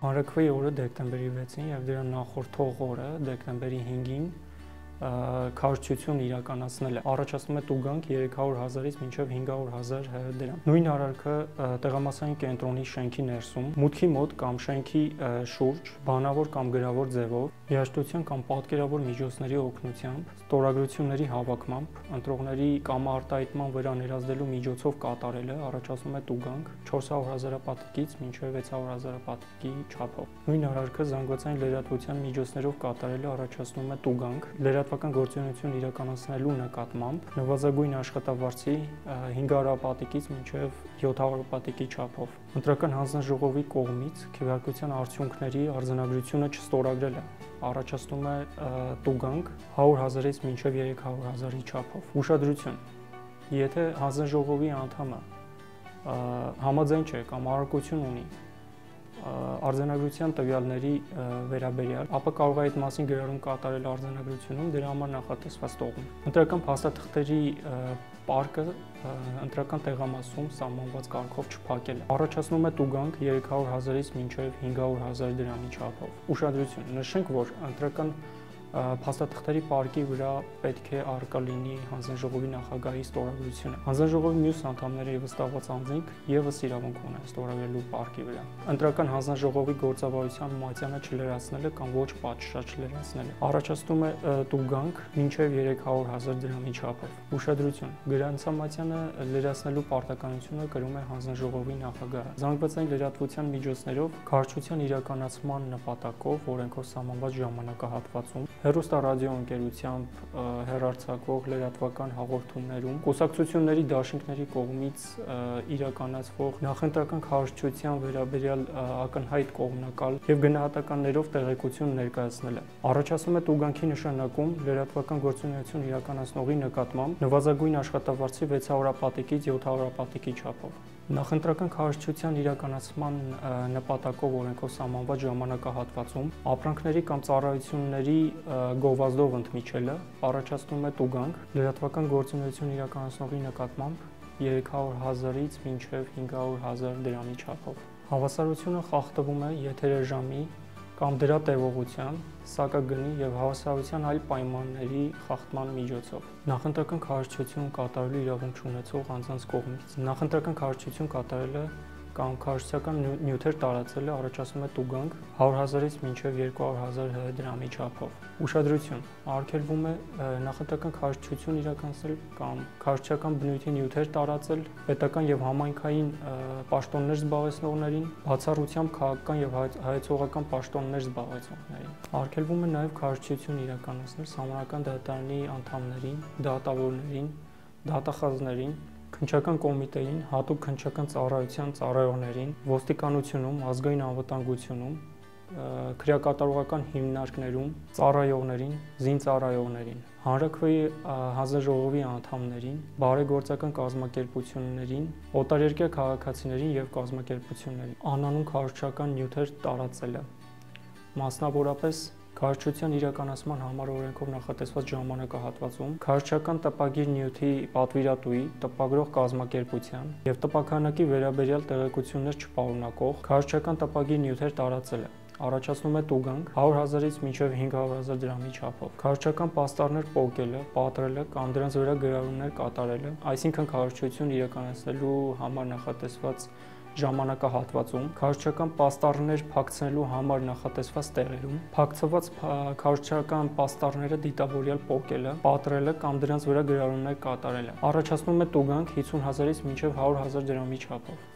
Հանրաքվեի օրը դեկտեմբերի 6-ին եւ դրա նախորդող օրը դեկտեմբերի 5-ին քարոզչություն իրականացնել է։ Առաջացնում է տուգանք 300,000-ից մինչև 500,000 դրամ։ Նույն արարքը տեղամասային կենտրոնի շենքի ներսում, մուտքի մոտ կամ շենքի շուրջ, բանավոր կամ գրավոր ձևով, երաժշտության կամ պատկերավոր միջոցների օգնությամբ, ստորագրությունների հավաքմամբ, ընտրողների կամարտահայտման վրա ներազդելու միջոցով կատարելը առաջացնում է տուգանք 400,000 պատիկից մինչև 600,000 պատիկի չափով։ Նույն արարքը զանգվածային լրատվության միջոցներով կատարելը առաջացնում է տուգանք լրատվական գործունեություն իրականացնելու նկատմամբ նվազագույն աշխատավարձի 500 պատիկից մինչև 700 պատիկի չափով։ Ընտրական հանձնաժողովի կողմից քվեարկության արդյունքների արձանագրությունը չստորագրելը առաջացնում է տուգանք 100,000-ից մինչև 300,000-ի չափով։ Ուշադրություն. Եթե հանձնաժողովի անդամը համաձայն չէ կամ առարկություն ունի արձանագրության տվյալների վերաբերյալ, ապա կարող է այդ մասին գրառում կատարել արձանագրությունում դրա համար նախատեսված տոկուն։ Ընտրական փաստաթղթերի պարկը ընտրական տեղամասում սահմանված կարգով չփակելը առաջացնում է տուգանք 300,000-ից մինչև 500,000 դրամի չափով։ Ուշադրություն. Նշենք, որ ընտրական փաստաթղթերի պարկի վրա պետք է առկա լինի հանձնաժողովի նախագահի ստորագրությունը։ Հանձնաժողովի մյուս անդամները եւ վստահված անձինք եւս իրավունք ունեն ստորագրելու պարկի վրա։ Ընտրական հանձնաժողովի գործավարության մատյանը չլրացնելը կամ ոչ պատշաճ չլրացնելը առաջացնում է տուգանք մինչև 300,000 դրամի չափով։ Ուշադրություն. գրանցամատյանը լրացնելու պարտականությունը կրում է հանձնաժողովի նախագահը։ Զանգվածային լրատվության միջոցներով քարոզչության իրականացման նպատակով օրենքով սահմանված ժամանակահատվածում հեռուստառադիոընկերությամբ հեռարձակվող լրատվական հաղորդումներում կուսակցությունների դաշինքների կողմից իրականացվող նախընտրական քարոզչության վերաբերյալ ակնհայտ կողմնակալ եւ գնահատականներով տեղեկություն ներկայացնելը առաջացնում է տուգանքի նշանակում լրատվական գործունեություն իրականացնողի նկատմամբ նվազագույն աշխատավարձի 600 պատիկից 700 պատիկի չափով։ Նախընտրական քարոզչության իրականացման նպատակով օրենքով սահմանված ժամանակահատվածում ապրանքների կամ ծառայությունների գովազդով ընդմիջելը առաջացնում է տուգանք լրատվական գործունեություն իրականացնողի նկատմամբ 300,000-ից մինչև 500,000 դրամի չափով։ Հավասարությունը խախտվում է եթերաժամի կամ դրա տևողության, սակագնի եւ հավասարության այլ պայմանների խախտման միջոցով։ Նախընտրական քարոզչություն կատարելու իրավունք չունեցող անձանց կողմից նախընտրական քարոզչություն կատարելը կամ քարոզչական նյութեր տարածելը առաջացնում է տուգանք 100,000-ից մինչև 200,000 դրամի չափով։ Ուշադրություն. արգելվում է նախընտրական քարոզչություն իրականացնել կամ քարոզչական բնույթի նյութեր տարածել պետական եւ համայնքային պաշտոններ զբաղեցնողներին, բացառությամբ քաղաքական եւ հայեցողական պաշտոններ զբաղեցնողներին։ Արգելվում է նաեւ քարոզչություն իրականացնել սահմանական դատարանի անդամներին, դատավորներին, դատախազներին, քննչական կոմիտեին, հատուկ քննչական ծառայության ծառայողներին, ոստիկանությունում, ազգային անվտանգությունում, քրեակատարողական հիմնարկներում, ծառայողներին, զինծառայողներին, հանրաքվեի հանձնաժողովի անդամներին, բարեգործական կազմակերպություններին, օտարերկրյա քաղաքացիներին եւ կազմակերպություններին, անանուն քարոզչական նյութեր տարածելը, մասնավորապես քարոզչության իրականացման համար օրենքով նախատեսված ժամանակահատվածում քարոզչական տպագիր նյութի պատվիրատուի, տպագրող կազմակերպության եւ տպաքանակի վերաբերյալ տեղեկություններ չպարունակող քարոզչական տպագիր նյութեր տարածելը առաջացնում է տուգանք 100,000-ից մինչև 500,000 դրամի չափով։ Քարոզչական պաստառներ պոկելը, պատռելը կամ դրանց վրա գրառումներ կատարելը, այսինքն քարոզչություն իրականացնելու համար նախատեսված ժամանակահատվածում, քարոզչական պաստառներ փակցնելու համար նախատեսված տեղերում, փակցված քարոզչական պաստառները դիտավորյալ պոկելը, պատռելը կամ դրանց վրա գրառումներ կատարելը առաջացնում է տուգանք 50,000-ից մինչև 100,000 դրամի չափով։